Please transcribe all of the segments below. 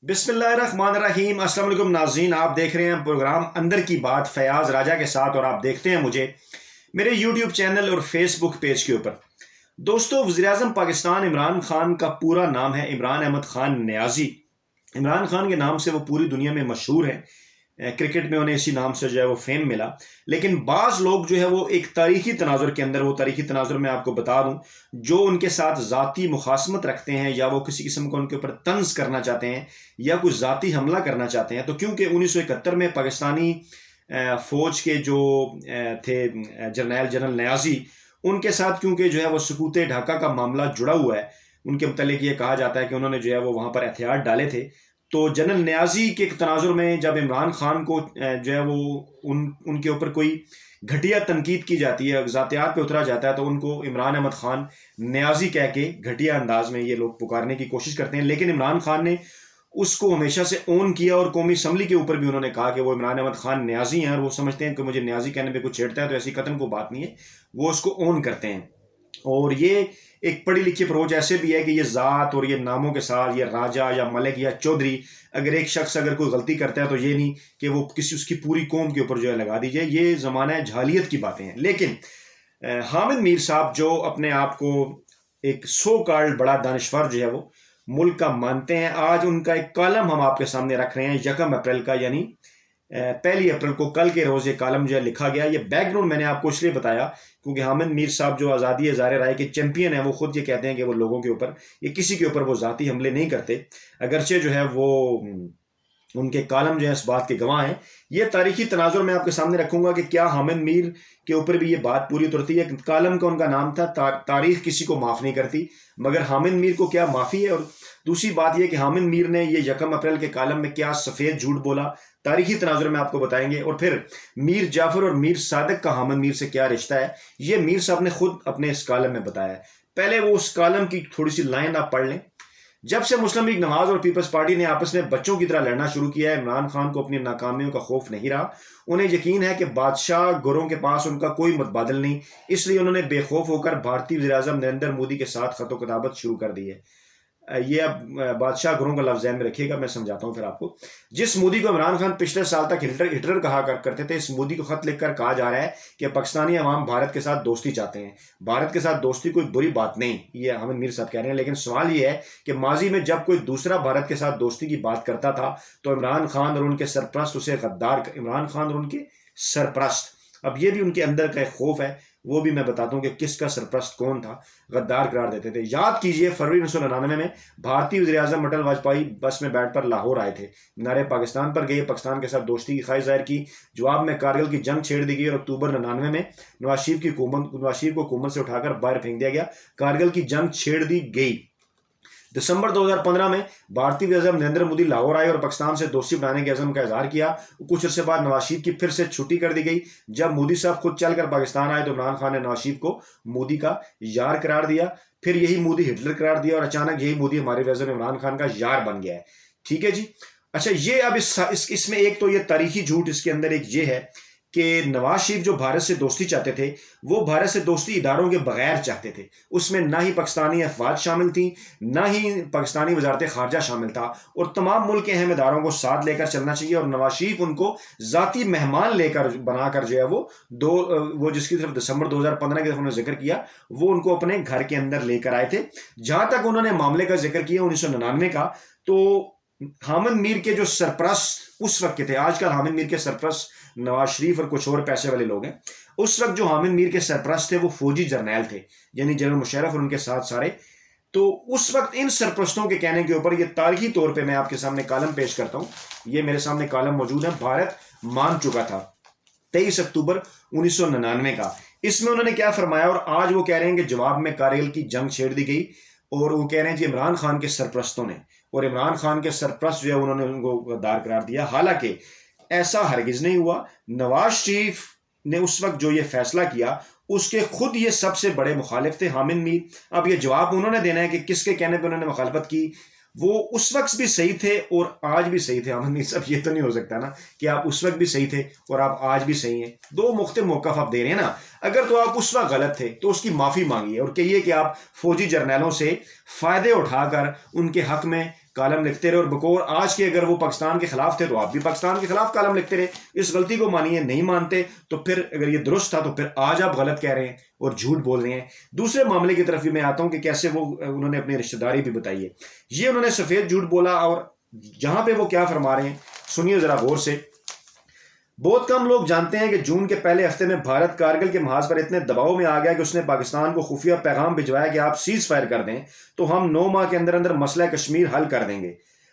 बिस्मिल्लाहिर्रहमानिर्रहीम। अस्सलाम वालेकुम नाज़रीन, आप देख रहे हैं प्रोग्राम अंदर की बात फयाज राजा के साथ और आप देखते हैं मुझे मेरे यूट्यूब चैनल और फेसबुक पेज के ऊपर। दोस्तों, वज़ीर-ए-आज़म पाकिस्तान इमरान खान का पूरा नाम है इमरान अहमद खान नियाज़ी। इमरान खान के नाम से वो पूरी दुनिया में मशहूर है। क्रिकेट में उन्हें इसी नाम से जो है वो फेम मिला। लेकिन बाज़ लोग जो है वो एक तारीखी तनाजुर के अंदर, वो तारीखी तनाजुर मैं आपको बता दूं, जो उनके साथ ज़ाती मुखासमत रखते हैं या वो किसी किस्म का उनके ऊपर तंज करना चाहते हैं या कुछ ज़ाती हमला करना चाहते हैं, तो क्योंकि 1971 में पाकिस्तानी फ़ौज के जो थे जनरल नियाज़ी, उनके साथ क्योंकि जो है वो सकूत ढाका का मामला जुड़ा हुआ है, उनके मुतल्लिक ये कहा जाता है कि उन्होंने जो है वो वहाँ पर एहतियात डाले थे। तो जनरल नियाज़ी के तनाजुर में जब इमरान खान को जो है वो उनके ऊपर कोई घटिया तनकीद की जाती है, ज़ातियात पे उतरा जाता है, तो उनको इमरान अहमद खान नियाज़ी कह के घटिया अंदाज में ये लोग पुकारने की कोशिश करते हैं। लेकिन इमरान खान ने उसको हमेशा से ओन किया और कौमी असम्बली के ऊपर भी उन्होंने कहा कि वो इमरान अहमद खान नियाज़ी हैं और वो समझते हैं कि मुझे नियाज़ी कहने पे कुछ छेड़ता है तो ऐसी कतन को बात नहीं है, वो उसको ओन करते हैं। और ये एक पढ़ी लिखी अप्रोच ऐसे भी है कि ये ज़ात और ये नामों के साथ, ये राजा या मलिक या चौधरी, अगर एक शख्स अगर कोई गलती करता है तो ये नहीं कि वो किसी उसकी पूरी कौम के ऊपर जो है लगा दीजिए। ये ज़माना है जहालियत की बातें हैं। लेकिन हामिद मीर साहब जो अपने आप को एक सो कॉल्ड बड़ा दानिश्वर जो है वो मुल्क का मानते हैं, आज उनका एक कॉलम हम आपके सामने रख रहे हैं 1 अप्रैल का, यानी 1 अप्रैल को, कल के रोज़ ये कॉलम जो है लिखा गया। ये बैकग्राउंड मैंने आपको इसलिए बताया क्योंकि हामिद मीर साहब जो आज़ादी इज़हार राय के चैंपियन हैं, वो खुद ये कहते हैं कि वो लोगों के ऊपर, ये किसी के ऊपर वो ज़ाती हमले नहीं करते, अगरचे जो है वो उनके कॉलम जो है इस बात के गवाह हैं। ये तारीखी तनाजुर मैं आपके सामने रखूंगा कि क्या हामिद मीर के ऊपर भी ये बात पूरी उतरती है। कॉलम का उनका नाम था तारीख किसी को माफ़ नहीं करती, मगर हामिद मीर को क्या माफ़ी है। और दूसरी बात यह कि हामिद मीर ने ये 1 अप्रैल के कॉलम में क्या सफ़ेद झूठ बोला, तारीखी तनाजुर में आपको बताएंगे। और फिर मीर जाफर और मीर सादिक का हामिद मीर से क्या रिश्ता है, ये मीर साहब ने खुद अपने इस कॉलम में बताया है। पहले वो उस कॉलम की थोड़ी सी लाइन आप पढ़ लें। जब से मुस्लिम लीग नवाज और पीपल्स पार्टी ने आपस में बच्चों की तरह लड़ना शुरू किया है, इमरान खान को अपनी नाकामियों का खौफ नहीं रहा। उन्हें यकीन है कि बादशाह गुरों के पास उनका कोई मुतबादल नहीं, इसलिए उन्होंने बेखौफ होकर भारतीय वज़ीर-ए-आज़म नरेंद्र मोदी के साथ खतो किताबत शुरू कर दी है। ये अब बादशाह गुरों का लफ्ज़ ज़हन में रखिएगा, मैं समझाता हूँ फिर आपको। जिस मोदी को इमरान खान पिछले साल तक हिटलर कहा करते थे, इस मोदी को खत लिखकर कहा जा रहा है कि पाकिस्तानी अवाम भारत के साथ दोस्ती चाहते हैं। भारत के साथ दोस्ती कोई बुरी बात नहीं, ये हामिद मीर साहब कह रहे हैं। लेकिन सवाल ये है कि माजी में जब कोई दूसरा भारत के साथ दोस्ती की बात करता था तो इमरान खान और उनके सरप्रस्त उसे गद्दार, इमरान खान और उनके सरप्रस्त, अब ये भी उनके अंदर का एक खौफ है, वो भी मैं बताता हूँ कि किसका सरप्रस्त कौन था, गद्दार करार देते थे। याद कीजिए, फरवरी 1999 में भारतीय वज़ीर-ए-आज़म अटल वाजपेयी बस में बैठ कर लाहौर आए थे, मीनार पाकिस्तान पर गए, पाकिस्तान के साथ दोस्ती की ख्वाहिश जाहिर की, जवाब में कारगिल की जंग छेड़ दी गई और अक्टूबर 99 में नवाज शरीफ को हुकूमत से उठाकर बाहर फेंक दिया गया, कारगिल की जंग छेड़ दी गई। दिसंबर 2015 में भारतीय वज़ीर नरेंद्र मोदी लाहौर आए और पाकिस्तान से दोस्ती बनाने के अज़म का इजहार किया। कुछ अर्से बाद नवाज शरीफ की फिर से छुट्टी कर दी गई। जब मोदी साहब खुद चलकर पाकिस्तान आए तो इमरान खान ने नवाज शरीफ को मोदी का यार करार दिया, फिर यही मोदी हिटलर करार दिया और अचानक यही मोदी हमारे वज़ीर इमरान खान का यार बन गया है। ठीक है जी। अच्छा, ये अब इसमें एक तो ये तारीखी झूठ इसके अंदर एक ये है कि नवाज शरीफ जो भारत से दोस्ती चाहते थे, वो भारत से दोस्ती इदारों के बगैर चाहते थे। उसमें ना ही पाकिस्तानी अफवाज शामिल थी, ना ही पाकिस्तानी वजारत खारजा शामिल था, और तमाम मुल्क के अहम इदारों को साथ लेकर चलना चाहिए। और नवाज शरीफ उनको ज़ाती मेहमान लेकर बनाकर जो है वो जिसकी तरफ दिसंबर 2015 की तरफ उन्होंने जिक्र किया, वो उनको अपने घर के अंदर लेकर आए थे। जहां तक उन्होंने मामले का जिक्र किया 1999 का, तो हामिद मीर के जो सरप्रस्त उस वक्त के थे, आजकल हामिद मीर के सरप्रस्त नवाज शरीफ और कुछ और पैसे वाले लोग हैं, उस वक्त जो हामिद मीर के सरप्रस्त थे वो फौजी जर्नैल थे, यानी जनरल मुशर्रफ और उनके साथ सारे। तो उस वक्त इन सरप्रस्तों के कहने के ऊपर ये तारीखी तौर पे मैं आपके सामने कॉलम पेश करता हूं। ये मेरे सामने कॉलम मौजूद है, भारत मान चुका था, 23 अक्टूबर 1999 का। इसमें उन्होंने क्या फरमाया, और आज वो कह रहे हैं कि जवाब में कारगिल की जंग छेड़ दी गई, और वो कह रहे हैं कि इमरान खान के सरप्रस्तों ने, और इमरान खान के सरप्रस्त जो है उन्होंने उनको गद्दार करार दिया। हालांकि ऐसा हरगिज नहीं हुआ। नवाज शरीफ ने उस वक्त जो ये फैसला किया, उसके खुद ये सबसे बड़े मुखालिफ थे हामिद मीर। अब ये जवाब उन्होंने देना है कि किसके कहने पे उन्होंने मुखालफत की। वो उस वक्त भी सही थे और आज भी सही थे हामिद मीर साहब। ये तो नहीं हो सकता ना कि आप उस वक्त भी सही थे और आप आज भी सही हैं। दो मुख्तलिफ मौक़िफ़ आप दे रहे हैं ना। अगर तो आप उस वक्त गलत थे तो उसकी माफ़ी मांगिए और कहिए कि आप फौजी जर्नैलों से फ़ायदे उठाकर उनके हक में कॉलम लिखते रहे, और बकौर आज के अगर वो पाकिस्तान के खिलाफ थे तो आप भी पाकिस्तान के खिलाफ कॉलम लिखते रहे। इस गलती को मानिए, नहीं मानते तो फिर अगर ये दुरुस्त था तो फिर आज आप गलत कह रहे हैं और झूठ बोल रहे हैं। दूसरे मामले की तरफ भी मैं आता हूं कि कैसे वो उन्होंने अपनी रिश्तेदारी भी बताई है। ये उन्होंने सफेद झूठ बोला, और जहां पे वो क्या फरमा रहे हैं सुनिए जरा गौर से। बहुत कम लोग जानते हैं कि जून के पहले हफ्ते में भारत कारगिल के महाज पर इतने दबाव में आ गया कि उसने पाकिस्तान को खुफिया पैगाम भिजवाया कि आप सीज फायर कर दें तो हम 9 माह के अंदर अंदर मसला कश्मीर हल कर देंगे।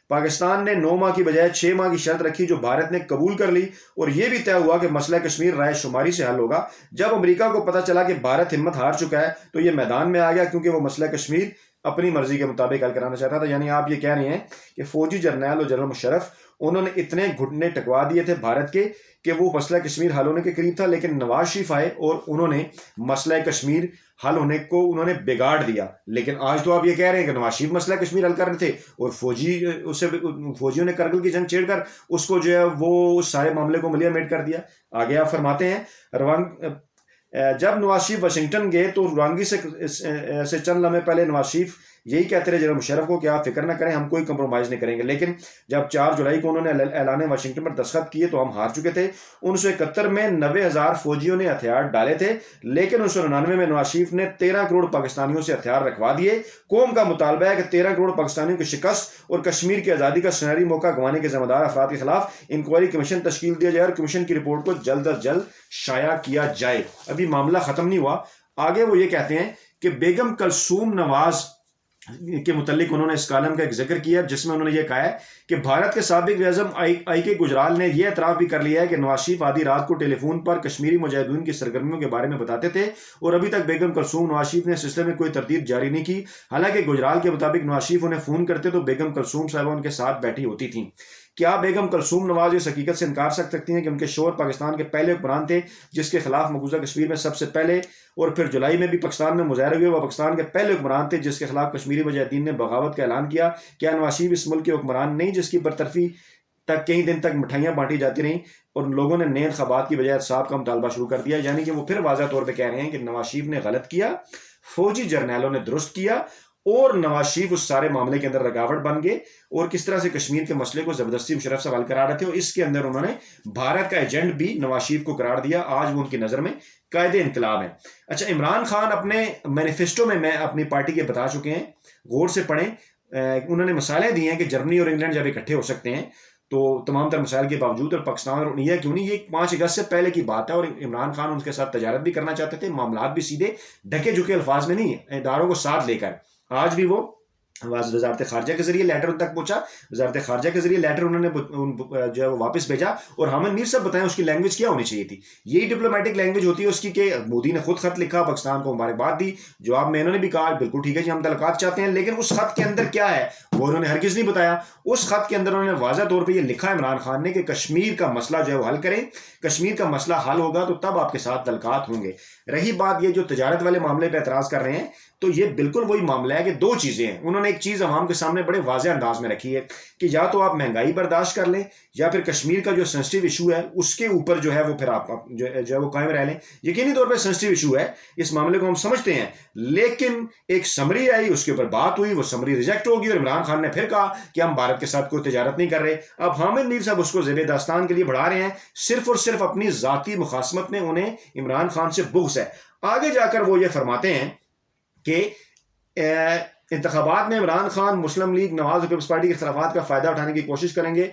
पाकिस्तान ने 9 माह की बजाय 6 माह की शर्त रखी, जो भारत ने कबूल कर ली, और यह भी तय हुआ कि मसला कश्मीर राय शुमारी से हल होगा। जब अमेरिका को पता चला कि भारत हिम्मत हार चुका है तो यह मैदान में आ गया, क्योंकि वो मसला कश्मीर अपनी मर्जी के मुताबिक हल कराना चाहता था। यानी आप ये कह रहे हैं कि फौजी जर्नैल और जनरल मुशर्रफ उन्होंने इतने घुटने टकवा दिए थे भारत के कि वो मसला कश्मीर हल होने के करीब था, लेकिन नवाज शरीफ आए और उन्होंने मसला कश्मीर हल होने को उन्होंने बिगाड़ दिया। लेकिन आज तो आप ये कह रहे हैं कि नवाज शरीफ मसला कश्मीर हल कर रहे थे और फौजियों ने करगिल की जंग छेड़कर उसको जो है वो सारे मामले को मलियामेट कर दिया। आगे आप फरमाते हैं, जब नवाज शरीफ वाशिंगटन गए तो रवानगी से चंद लम्हे पहले नवाज शरीफ यही कहते रहे जनरल मुशर्रफ को कि आप फिक्र ना करें, हम कोई कंप्रोमाइज नहीं करेंगे। लेकिन जब 4 जुलाई को उन्होंने ऐलान वाशिंगटन पर दस्तखत किए तो हम हार चुके थे। 1971 में 90,000 फौजियों ने हथियार डाले थे, लेकिन 1999 में नवाज शरीफ ने 13 करोड़ पाकिस्तानियों से हथियार रखवा दिए। कौम का मुतालबा है कि 13 करोड़ पाकिस्तानियों की शिकस्त और कश्मीर की आज़ादी का सुनहरी मौका गंवाने के जिम्मेदार अफराद के खिलाफ इंक्वायरी कमीशन तश्कील दिया जाए और कमीशन की रिपोर्ट को जल्द अज जल्द शाया किया जाए। अभी मामला खत्म नहीं हुआ, आगे वो ये कहते हैं कि बेगम कलसूम नवाज के मुतालिक उन्होंने इस कॉलम का एक जिक्र किया जिसमें उन्होंने ये कहा है कि भारत के साबिक वज़ीर आई के गुजराल ने यह एतराफ़ भी कर लिया है कि नवाज शरीफ आधी रात को टेलीफोन पर कश्मीरी मुजाहिदीन की सरगर्मियों के बारे में बताते थे और अभी तक बेगम कलसूम नवाज शरीफ ने सिलसिले में कोई तरतीब जारी नहीं की। हालांकि गुजराल के मुताबिक नवाज शरीफ उन्हें फ़ोन करते तो बेगम कलसूम साहिबा उनके साथ बैठी होती थी। क्या बेगम कलसूम नवाज इस हकीकत से इनकार सकती हैं कि उनके शोहर पाकिस्तान के पहले हुक्मरान थे जिसके खिलाफ मकबूजा कश्मीर में सबसे पहले और फिर जुलाई में भी पाकिस्तान में मुजाहरे हुए? वह पाकिस्तान के पहले हुक्मरान थे जिसके खिलाफ कश्मीरी मुजाहिदीन ने बगावत का ऐलान किया। क्या नवाज शरीफ इस मुल्क के हुक्मरान नहीं जिसकी बरतरफी तक कई दिन तक मिठाइयां बांटी जाती रहीं और लोगों ने नए इंतखाबात की बजाय एहतसाब का मुतालबा शुरू कर दिया? यानी कि वो फिर वाज़ा तौर पर कह रहे हैं कि नवाज शरीफ ने गलत किया, फौजी जर्नैलों ने दुरुस्त किया और नवाज शरीफ उस सारे मामले के अंदर रुकावट बन गए और किस तरह से कश्मीर के मसले को जबरदस्ती मुशर्रफ से हल करा रहे थे और इसके अंदर उन्होंने भारत का एजेंट भी नवाज शरीफ को करार दिया। आज वो उनकी नजर में कायदे इनकलाब है। अच्छा, इमरान खान अपने मैनिफेस्टो में मैं अपनी पार्टी के बता चुके हैं, गौर से पढ़ें। उन्होंने मिसालें दी हैं कि जर्मनी और इंग्लैंड जब इकट्ठे हो सकते हैं तो तमाम तर मसाइल के बावजूद और पाकिस्तान और इंडिया क्यों नहीं, ये 5 अगस्त से पहले की बात है और इमरान खान उनके साथ तजारत भी करना चाहते थे, मामलात भी सीधे ढके झुके अल्फाज में नहीं, इदारों को साथ लेकर। आज भी वो वजारत खारजा के जरिए लेटर उन तक पहुंचा, वजारत खारजा के जरिए लेटर उन्होंने जो है वो वापस भेजा और हामिद मीर साहब बताएं उसकी लैंग्वेज क्या होनी चाहिए थी। यही डिप्लोमेटिक लैंग्वेज होती है उसकी कि मोदी ने खुद खत लिखा, पाकिस्तान को मुबारकबाद दी, जवाब में इन्होंने भी कहा बिल्कुल ठीक है जी हम तलकात चाहते हैं, लेकिन उस खत के अंदर क्या है वो उन्होंने हरगिज नहीं बताया। उस खत के अंदर उन्होंने वाज़ा तौर पर यह लिखा इमरान खान ने कि कश्मीर का मसला जो है वो हल करें, कश्मीर का मसला हल होगा तो तब आपके साथ तलकात होंगे। रही बात ये जो तजारत वाले मामले पर एतराज कर रहे हैं तो ये बिल्कुल वही मामला है कि 2 चीजें हैं। उन्होंने एक चीज अवाम के सामने बड़े वाज़ेह अंदाज में रखी है कि या तो आप महंगाई बर्दाश्त कर लें या फिर कश्मीर का जो सेंसिटिव इशू है उसके ऊपर जो है वो फिर आप जो है वो कायम रह लें। यकीनी तौर पर सेंसिटिव इशू है, इस मामले को हम समझते हैं, लेकिन एक समरी आई, उसके ऊपर बात हुई, वो समरी रिजेक्ट होगी और इमरान खान ने फिर कहा कि हम भारत के साथ कोई तजारत नहीं कर रहे। अब हामिद मीर साहब उसको ज़ेबे दास्तान के लिए बढ़ा रहे हैं, सिर्फ और सिर्फ अपनी जाती मुखासमत में उन्हें इमरान खान से बुग़्ज़ है। आगे जाकर वो ये फरमाते हैं कि इंतखाबात में इमरान खान मुस्लिम लीग नवाज पीपल्स पार्टी के खिलाफात का फायदा उठाने की कोशिश करेंगे।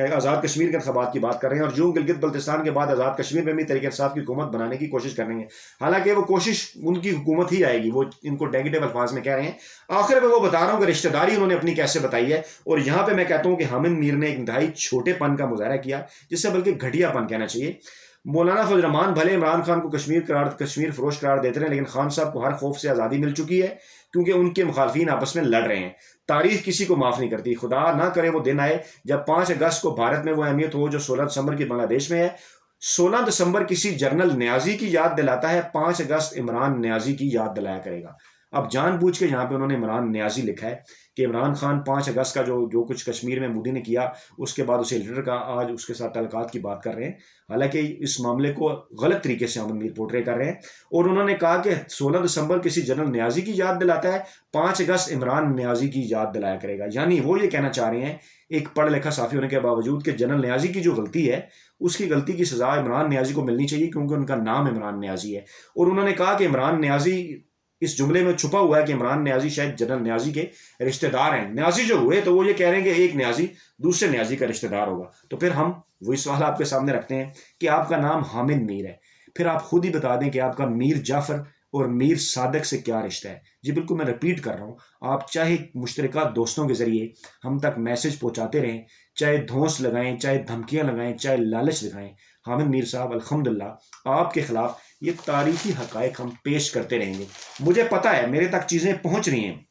आज़ाद कश्मीर के इंतखाबात की बात कर रहे हैं और जून गिलगित बल्तिस्तान के बाद आज़ाद कश्मीर में भी तरीके इंसाफ की हुकूमत बनाने की कोशिश करेंगे। हालांकि वो कोशिश उनकी हुकूमत ही आएगी, वो इनको नेगेटिव अल्फाज में कह रहे हैं। आखिर में वो बता रहा हूँ कि रिश्तेदारी उन्होंने अपनी कैसे बताई है और यहाँ पे मैं कहता हूँ कि हामिद मीर ने एक इंतहाई छोटेपन का मुजाहरा किया, जिससे बल्कि घटियापन कहना चाहिए। मौलाना फजल रहमान भले इमरान खान को कश्मीर फरोश करार देते रहे, लेकिन खान साहब को हर खौफ से आज़ादी मिल चुकी है क्योंकि उनके मुखालफिन आपस में लड़ रहे हैं। तारीख किसी को माफ़ नहीं करती, खुदा ना करे वो दिन आए जब 5 अगस्त को भारत में वो अहमियत हो जो 16 दिसंबर की बांग्लादेश में है। 16 दिसंबर किसी जनरल न्याजी की याद दिलाता है, 5 अगस्त इमरान न्याजी की याद दिलाया करेगा। अब जानबूझ के यहाँ पे उन्होंने इमरान न्याजी लिखा है कि इमरान खान 5 अगस्त का जो कुछ कश्मीर में मोदी ने किया, उसके बाद उसे लीडर का आज उसके साथ तल्लुकात की बात कर रहे हैं। हालांकि इस मामले को गलत तरीके से हामिद मीर पोर्ट्रे कर रहे हैं। और उन्होंने कहा कि 16 दिसंबर किसी जनरल न्याजी की याद दिलाता है, 5 अगस्त इमरान न्याजी की याद दिलाया करेगा। यानी वो ये कहना चाह रहे हैं, एक पढ़ लिखा साफी होने के बावजूद, कि जनरल न्याजी की जो गलती है उसकी गलती की सजा इमरान न्याजी को मिलनी चाहिए, क्योंकि उनका नाम इमरान न्याजी है। और उन्होंने कहा कि इमरान न्याजी, इस जुमले में छुपा हुआ है कि इमरान न्याजी शायद जनरल न्याजी के रिश्तेदार हैं। न्याजी जो हुए तो वो ये कह रहे हैं कि एक न्याजी दूसरे न्याजी का रिश्तेदार होगा। तो फिर हम वही सवाल आपके सामने रखते हैं कि आपका नाम हामिद मीर है, फिर आप खुद ही बता दें कि आपका मीर जाफर और मीर सादिक से क्या रिश्ता है। जी बिल्कुल, मैं रिपीट कर रहा हूँ, आप चाहे मुश्तरका दोस्तों के जरिए हम तक मैसेज पहुंचाते रहें, चाहे धौंस लगाएं, चाहे धमकियां लगाएं, चाहे लालच दिखाएं, हामिद मीर साहब अल्हम्दुलिल्लाह आपके खिलाफ ये तारीखी हकायक हम पेश करते रहेंगे। मुझे पता है मेरे तक चीजें पहुंच रही हैं,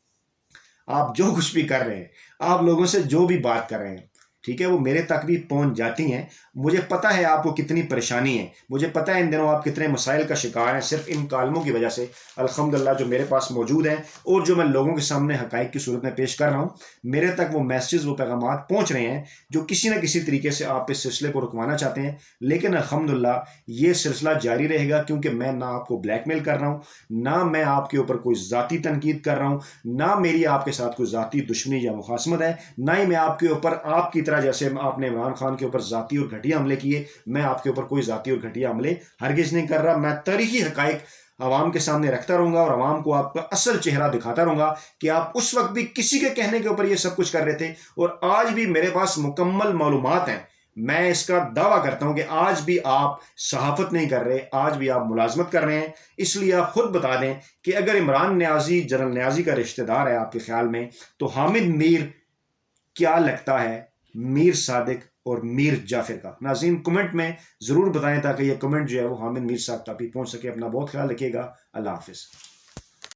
आप जो कुछ भी कर रहे हैं, आप लोगों से जो भी बात कर रहे हैं, ठीक है, वो मेरे तक भी पहुंच जाती हैं। मुझे पता है आपको कितनी परेशानी है, मुझे पता है इन दिनों आप कितने मसाइल का शिकार हैं, सिर्फ इन कालमों की वजह से अल्हम्दुलिल्लाह जो मेरे पास मौजूद हैं और जो मैं लोगों के सामने हकायक की सूरत में पेश कर रहा हूँ, मेरे तक वो मैसेज, वो पैगामात पहुँच रहे हैं जो किसी न किसी तरीके से आप इस सिलसिले को रुकवाना चाहते हैं। लेकिन अल्हम्दुलिल्लाह ये सिलसिला जारी रहेगा, क्योंकि मैं ना आपको ब्लैकमेल कर रहा हूँ, ना मैं आपके ऊपर कोई ज़ाती तनकीद कर रहा हूँ, ना मेरी आपके साथ कोई ज़ाती दुश्मनी या मुखासमत है, ना ही मैं आपके ऊपर आपकी तरह जैसे आपने इमरान खान के ऊपर जाती और घटिया हमले किए, मैं आपके ऊपर कोई जाती और घटिया हमले हरगिज नहीं कर रहा। मैं तारीखी हकायक आवाम के सामने रखता रहूंगा और आवाम को आपका असल चेहरा दिखाता रहूंगा कि आप उस वक्त भी किसी के कहने के ऊपर ये सब कुछ कर रहे थे, और आज भी मेरे पास मुकम्मल मालूमात हैं। मैं इसका दावा करता हूं कि आज भी आप सहाफत नहीं कर रहे, आज भी आप मुलाजमत कर रहे हैं। इसलिए आप खुद बता दें कि अगर इमरान न्याजी जनरल न्याजी का रिश्तेदार है आपके ख्याल में, तो हामिद मीर क्या लगता है मीर सादिक और मीर जाफिर का? नाज़रीन कमेंट में ज़रूर बताएं ताकि ये कमेंट जो है वो हामिद मीर साहब तक भी पहुंच सके। अपना बहुत ख्याल रखिएगा। अल्लाह हाफिज़।